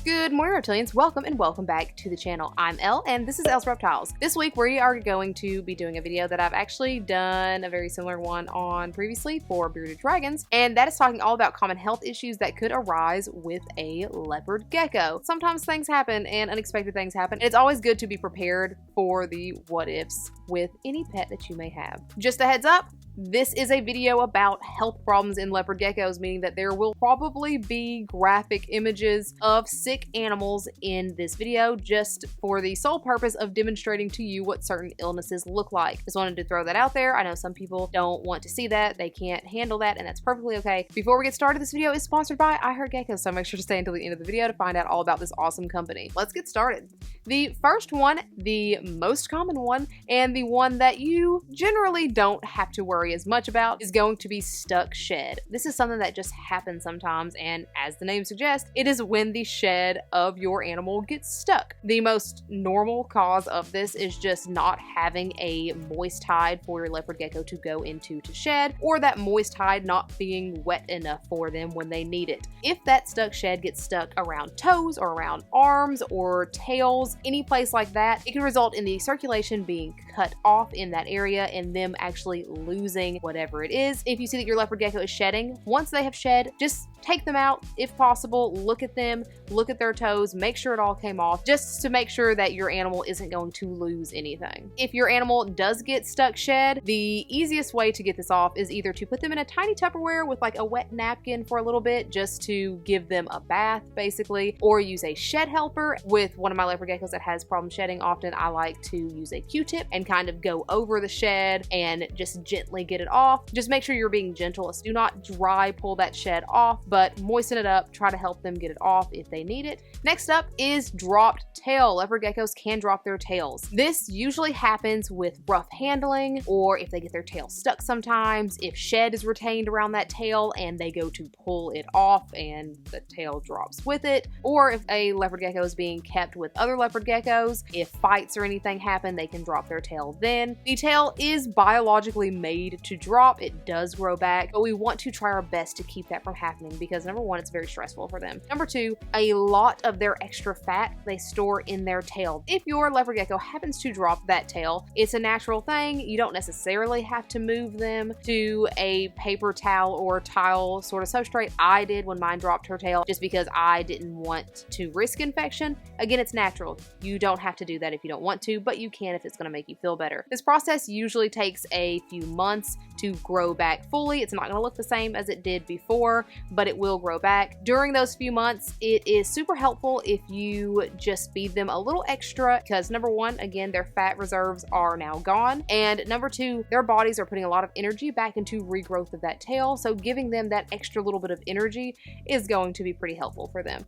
Good morning, Reptilians. Welcome and welcome back to the channel. I'm Elle, and this is Elle's Reptiles. This week, we are going to be doing a video that I've actually done a very similar one on previously for bearded dragons, and that is talking all about common health issues that could arise with a leopard gecko. Sometimes things happen and unexpected things happen. It's always good to be prepared for the what-ifs with any pet that you may have. Just a heads up, this is a video about health problems in leopard geckos, meaning that there will probably be graphic images of sick animals in this video, just for the sole purpose of demonstrating to you what certain illnesses look like. Just wanted to throw that out there. I know some people don't want to see that, they can't handle that, and that's perfectly okay. Before we get started, this video is sponsored by I Heart Geckos, so make sure to stay until the end of the video to find out all about this awesome company. Let's get started. The first one, the most common one, and the one that you generally don't have to worry as much about, is going to be stuck shed. This is something that just happens sometimes, and as the name suggests, it is when the shed of your animal gets stuck. The most normal cause of this is just not having a moist hide for your leopard gecko to go into to shed, or that moist hide not being wet enough for them when they need it. If that stuck shed gets stuck around toes or around arms or tails, any place like that, it can result in the circulation being cut off in that area and them actually losing whatever it is. If you see that your leopard gecko is shedding, once they have shed, just take them out if possible, look at them, look at their toes, make sure it all came off, just to make sure that your animal isn't going to lose anything. If your animal does get stuck shed, the easiest way to get this off is either to put them in a tiny Tupperware with like a wet napkin for a little bit, just to give them a bath basically, or use a shed helper. With one of my leopard geckos that has problem shedding, often I like to use a Q-tip and kind of go over the shed and just gently get it off. Just make sure you're being gentle. Do not dry pull that shed off, but moisten it up, try to help them get it off if they need it. Next up is dropped tail. Leopard geckos can drop their tails. This usually happens with rough handling, or if they get their tail stuck sometimes, if shed is retained around that tail and they go to pull it off and the tail drops with it, or if a leopard gecko is being kept with other leopard geckos, if fights or anything happen, they can drop their tail then. The tail is biologically made to drop. It does grow back, but we want to try our best to keep that from happening because number one, it's very stressful for them. Number two, a lot of their extra fat they store in their tail. If your leopard gecko happens to drop that tail, it's a natural thing. You don't necessarily have to move them to a paper towel or tile sort of substrate. I did when mine dropped her tail just because I didn't want to risk infection. Again, it's natural. You don't have to do that if you don't want to, but you can if it's going to make you feel better. This process usually takes a few months to grow back fully. It's not going to look the same as it did before, but it will grow back. During those few months, it is super helpful if you just feed them a little extra because number one, again, their fat reserves are now gone, and number two, their bodies are putting a lot of energy back into regrowth of that tail, so giving them that extra little bit of energy is going to be pretty helpful for them.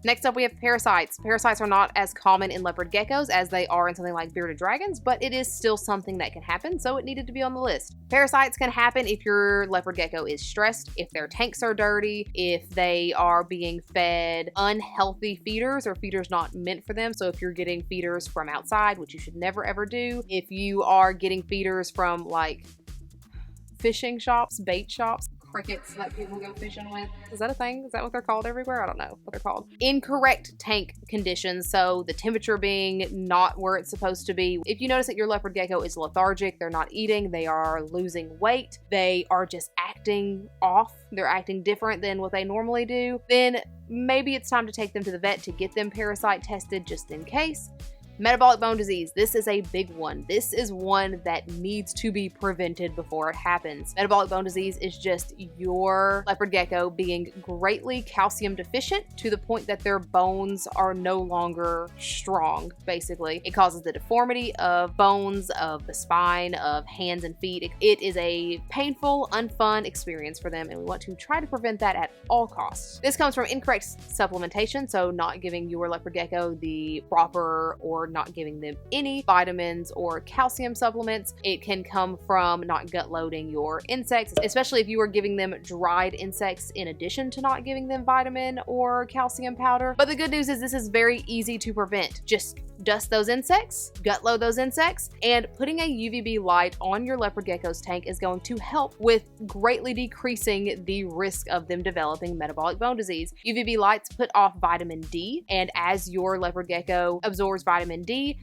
Next up, we have parasites. Parasites are not as common in leopard geckos as they are in something like bearded dragons, but it is still something that can happen, so it needed to be on the list. Parasites can happen if your leopard gecko is stressed, if their tanks are dirty, if they are being fed unhealthy feeders or feeders not meant for them. So if you're getting feeders from outside, which you should never ever do, if you are getting feeders from like fishing shops, bait shops, crickets that people go fishing with. Is that a thing? Is that what they're called everywhere? I don't know what they're called. Incorrect tank conditions, so the temperature being not where it's supposed to be. If you notice that your leopard gecko is lethargic, they're not eating, they are losing weight, they are just acting off, they're acting different than what they normally do, then maybe it's time to take them to the vet to get them parasite tested just in case. Metabolic bone disease. This is a big one. This is one that needs to be prevented before it happens. Metabolic bone disease is just your leopard gecko being greatly calcium deficient to the point that their bones are no longer strong, basically. It causes the deformity of bones, of the spine, of hands and feet. It is a painful, unfun experience for them, and we want to try to prevent that at all costs. This comes from incorrect supplementation, so not giving your leopard gecko the proper or or not giving them any vitamins or calcium supplements. It can come from not gut loading your insects, especially if you are giving them dried insects in addition to not giving them vitamin or calcium powder. But the good news is this is very easy to prevent. Just dust those insects, gut load those insects, and putting a UVB light on your leopard gecko's tank is going to help with greatly decreasing the risk of them developing metabolic bone disease. UVB lights put off vitamin D, and as your leopard gecko absorbs vitamin D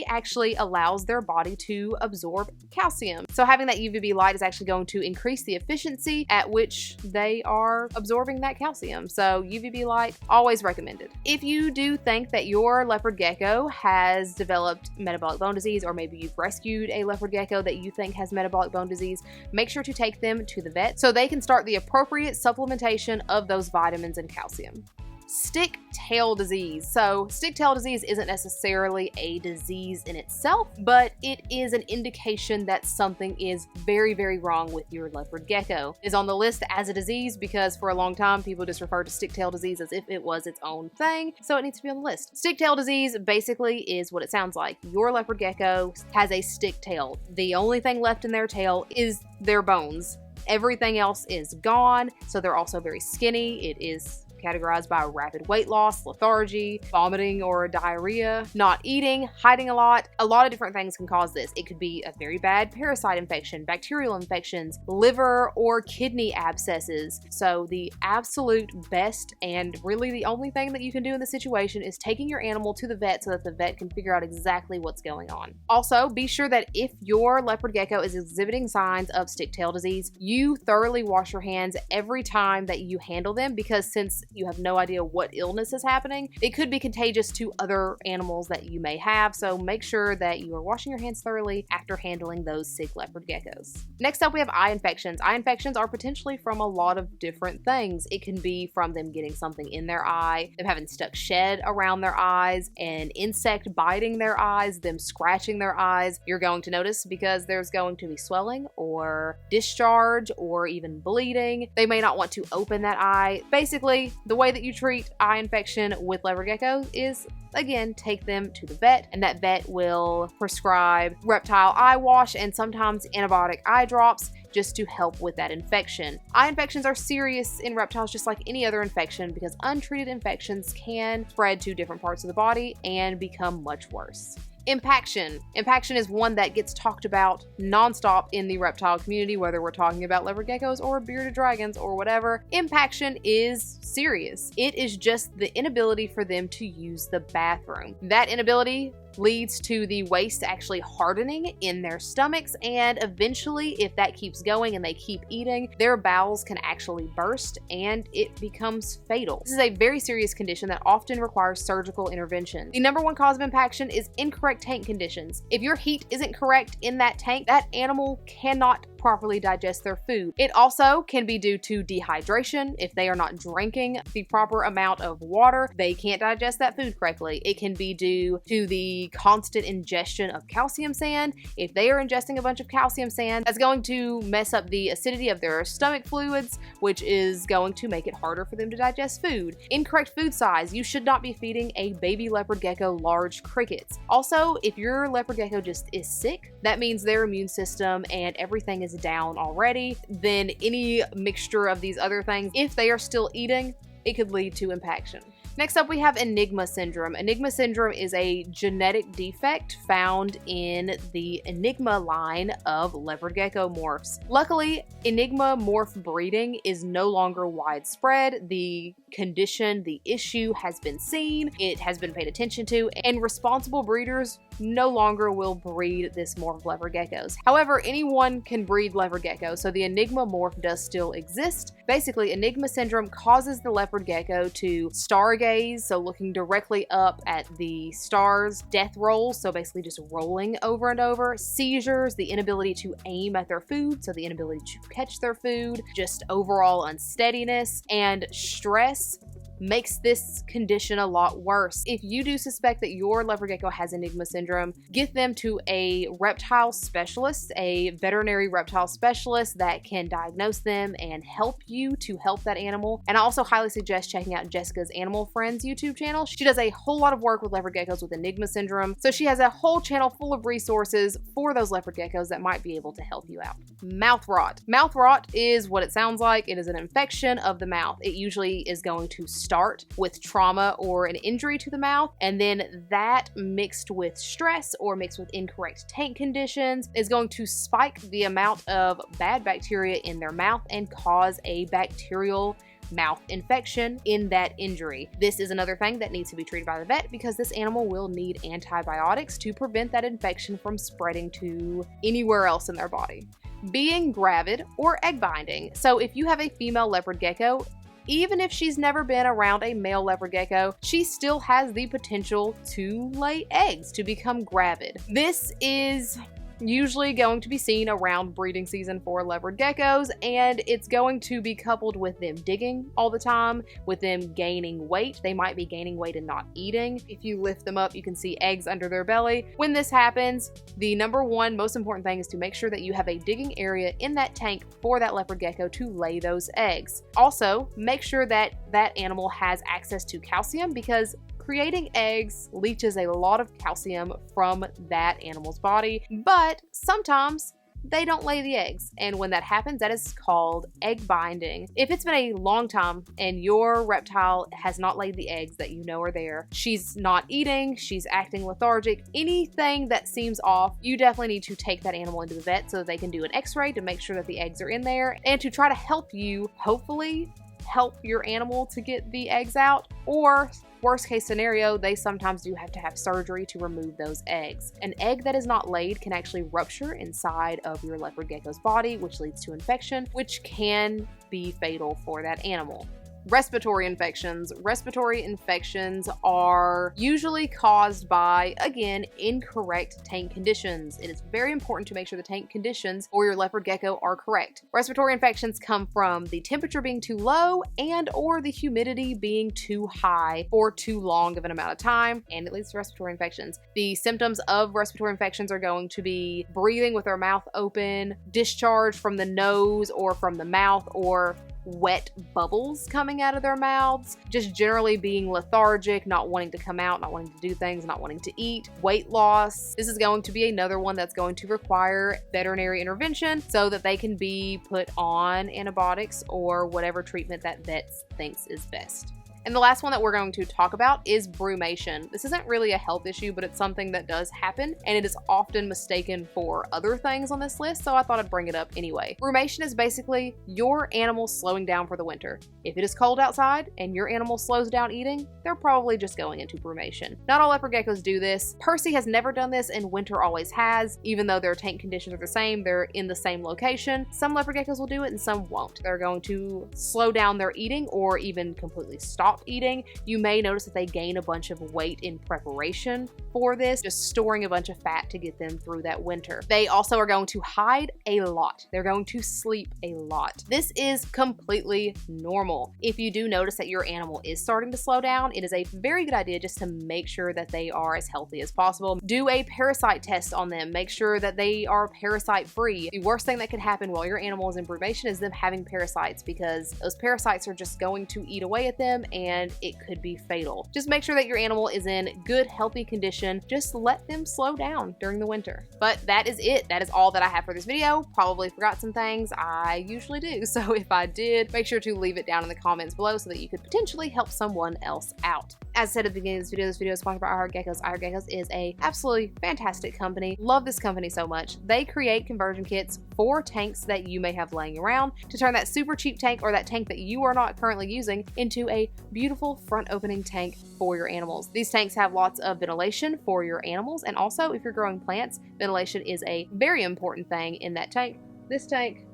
actually allows their body to absorb calcium. So having that UVB light is actually going to increase the efficiency at which they are absorbing that calcium. So UVB light, always recommended. If you do think that your leopard gecko has developed metabolic bone disease, or maybe you've rescued a leopard gecko that you think has metabolic bone disease, make sure to take them to the vet so they can start the appropriate supplementation of those vitamins and calcium. Stick-tail disease. So stick-tail disease isn't necessarily a disease in itself, but it is an indication that something is very, very wrong with your leopard gecko. It is on the list as a disease because for a long time people just referred to stick-tail disease as if it was its own thing, so it needs to be on the list. Stick-tail disease basically is what it sounds like. Your leopard gecko has a stick tail. The only thing left in their tail is their bones. Everything else is gone, so they're also very skinny. It is categorized by rapid weight loss, lethargy, vomiting or diarrhea, not eating, hiding a lot. A lot of different things can cause this. It could be a very bad parasite infection, bacterial infections, liver or kidney abscesses. So the absolute best and really the only thing that you can do in this situation is taking your animal to the vet so that the vet can figure out exactly what's going on. Also, be sure that if your leopard gecko is exhibiting signs of stick-tail disease, you thoroughly wash your hands every time that you handle them, because since you have no idea what illness is happening, it could be contagious to other animals that you may have, so make sure that you are washing your hands thoroughly after handling those sick leopard geckos. Next up, we have eye infections. Eye infections are potentially from a lot of different things. It can be from them getting something in their eye, them having stuck shed around their eyes, an insect biting their eyes, them scratching their eyes. You're going to notice because there's going to be swelling or discharge or even bleeding. They may not want to open that eye. Basically, the way that you treat eye infection with leopard geckos is, again, take them to the vet, and that vet will prescribe reptile eye wash and sometimes antibiotic eye drops just to help with that infection. Eye infections are serious in reptiles just like any other infection because untreated infections can spread to different parts of the body and become much worse. Impaction. Impaction is one that gets talked about nonstop in the reptile community, whether we're talking about leopard geckos or bearded dragons or whatever. Impaction is serious. It is just the inability for them to use the bathroom. That inability leads to the waste actually hardening in their stomachs, and eventually, if that keeps going and they keep eating, their bowels can actually burst and it becomes fatal. This is a very serious condition that often requires surgical intervention. The number one cause of impaction is incorrect tank conditions. If your heat isn't correct in that tank, that animal cannot properly digest their food. It also can be due to dehydration. If they are not drinking the proper amount of water, they can't digest that food correctly. It can be due to the constant ingestion of calcium sand. If they are ingesting a bunch of calcium sand, that's going to mess up the acidity of their stomach fluids, which is going to make it harder for them to digest food. Incorrect food size. You should not be feeding a baby leopard gecko large crickets. Also, if your leopard gecko just is sick, that means their immune system and everything is down already. Then any mixture of these other things, if they are still eating, it could lead to impaction. Next up, we have Enigma Syndrome. Enigma Syndrome is a genetic defect found in the Enigma line of leopard gecko morphs. Luckily, Enigma morph breeding is no longer widespread. The condition, the issue has been seen, it has been paid attention to, and responsible breeders no longer will breed this morph of leopard geckos. However, anyone can breed leopard geckos, so the Enigma morph does still exist. Basically, Enigma Syndrome causes the leopard gecko to stargaze, so looking directly up at the stars, death rolls, so basically just rolling over and over, seizures, the inability to aim at their food, so the inability to catch their food, just overall unsteadiness, and stress. makes this condition a lot worse. If you do suspect that your leopard gecko has Enigma Syndrome, get them to a reptile specialist, a veterinary reptile specialist that can diagnose them and help you to help that animal. And I also highly suggest checking out Jessica's Animal Friends YouTube channel. She does a whole lot of work with leopard geckos with Enigma Syndrome, so she has a whole channel full of resources for those leopard geckos that might be able to help you out. Mouth rot. Mouth rot is what it sounds like. It is an infection of the mouth. It usually is going to start with trauma or an injury to the mouth, and then that mixed with stress or mixed with incorrect tank conditions is going to spike the amount of bad bacteria in their mouth and cause a bacterial mouth infection in that injury. This is another thing that needs to be treated by the vet because this animal will need antibiotics to prevent that infection from spreading to anywhere else in their body. Being gravid or egg binding. So if you have a female leopard gecko, even if she's never been around a male leopard gecko, she still has the potential to lay eggs, to become gravid. This is usually going to be seen around breeding season for leopard geckos, and it's going to be coupled with them digging all the time, with them gaining weight. They might be gaining weight and not eating. If you lift them up, you can see eggs under their belly. When this happens, the number one most important thing is to make sure that you have a digging area in that tank for that leopard gecko to lay those eggs. Also, make sure that that animal has access to calcium because creating eggs leaches a lot of calcium from that animal's body, but sometimes they don't lay the eggs. And when that happens, that is called egg binding. If it's been a long time and your reptile has not laid the eggs that you know are there, she's not eating, she's acting lethargic, anything that seems off, you definitely need to take that animal into the vet so that they can do an x-ray to make sure that the eggs are in there and to try to help you, hopefully, help your animal to get the eggs out, or worst case scenario, they sometimes do have to have surgery to remove those eggs. An egg that is not laid can actually rupture inside of your leopard gecko's body, which leads to infection, which can be fatal for that animal. Respiratory infections. Respiratory infections are usually caused by, again, incorrect tank conditions. It is very important to make sure the tank conditions for your leopard gecko are correct. Respiratory infections come from the temperature being too low and or the humidity being too high for too long of an amount of time, and it leads to respiratory infections. The symptoms of respiratory infections are going to be breathing with their mouth open, discharge from the nose or from the mouth, or wet bubbles coming out of their mouths, just generally being lethargic, not wanting to come out, not wanting to do things, not wanting to eat, weight loss. This is going to be another one that's going to require veterinary intervention so that they can be put on antibiotics or whatever treatment that vet thinks is best. And the last one that we're going to talk about is brumation. This isn't really a health issue, but it's something that does happen, and it is often mistaken for other things on this list, so I thought I'd bring it up anyway. Brumation is basically your animal slowing down for the winter. If it is cold outside and your animal slows down eating, they're probably just going into brumation. Not all leopard geckos do this. Percy has never done this, and Winter always has. Even though their tank conditions are the same, they're in the same location. Some leopard geckos will do it and some won't. They're going to slow down their eating or even completely stop eating. You may notice that they gain a bunch of weight in preparation for this, just storing a bunch of fat to get them through that winter. They also are going to hide a lot. They're going to sleep a lot. This is completely normal. If you do notice that your animal is starting to slow down, it is a very good idea just to make sure that they are as healthy as possible. Do a parasite test on them. Make sure that they are parasite free. The worst thing that could happen while your animal is in brumation is them having parasites, because those parasites are just going to eat away at them and it could be fatal. Just make sure that your animal is in good, healthy condition. Just let them slow down during the winter. But that is it. That is all that I have for this video. Probably forgot some things. I usually do. So if I did, make sure to leave it down in the comments below so that you could potentially help someone else out. As I said at the beginning of this video is sponsored by I Heart Geckos. I Heart Geckos is a absolutely fantastic company. Love this company so much. They create conversion kits for tanks that you may have laying around to turn that super cheap tank or that tank that you are not currently using into a beautiful front opening tank for your animals. These tanks have lots of ventilation for your animals, and also if you're growing plants, ventilation is a very important thing in that tank. This tank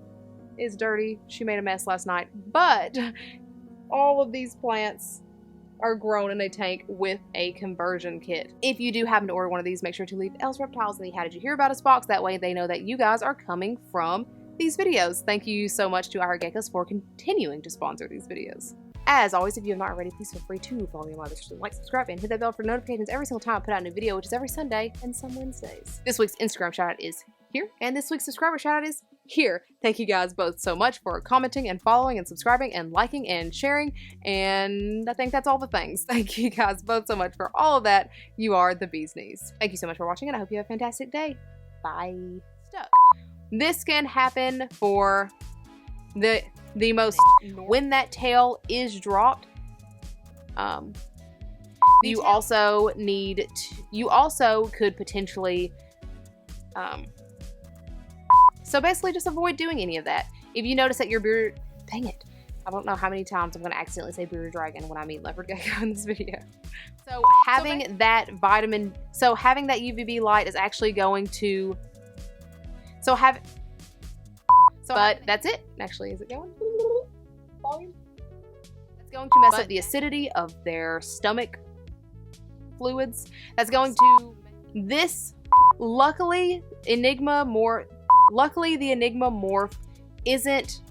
is dirty. She made a mess last night, but all of these plants are grown in a tank with a conversion kit. If you do happen to order one of these, make sure to leave Elle's Reptiles in the How Did You Hear About Us box. That way they know that you guys are coming from these videos. Thank you so much to I Heart Geckos for continuing to sponsor these videos. As always, if you have not already, please feel free to follow me on my other social, like, subscribe, and hit that bell for notifications every single time I put out a new video, which is every Sunday and some Wednesdays. This week's Instagram shoutout is here, and this week's subscriber shoutout is here. Thank you guys both so much for commenting and following and subscribing and liking and sharing, and I think that's all the things. Thank you guys both so much for all of that. You are the bee's knees. Thank you so much for watching, and I hope you have a fantastic day. Bye. Stuck. This can happen for the most when that tail is dropped. You also need to, you also could potentially so basically just avoid doing any of that. If you notice that your bearded, dang it, I don't know how many times I'm going to accidentally say bearded dragon when I mean leopard gecko in this video. So having that vitamin, so having that UVB light is actually going to, but that's it. Actually, is it going? Volume? That's going to mess up the acidity of their stomach fluids. That's going to, luckily the Enigma morph isn't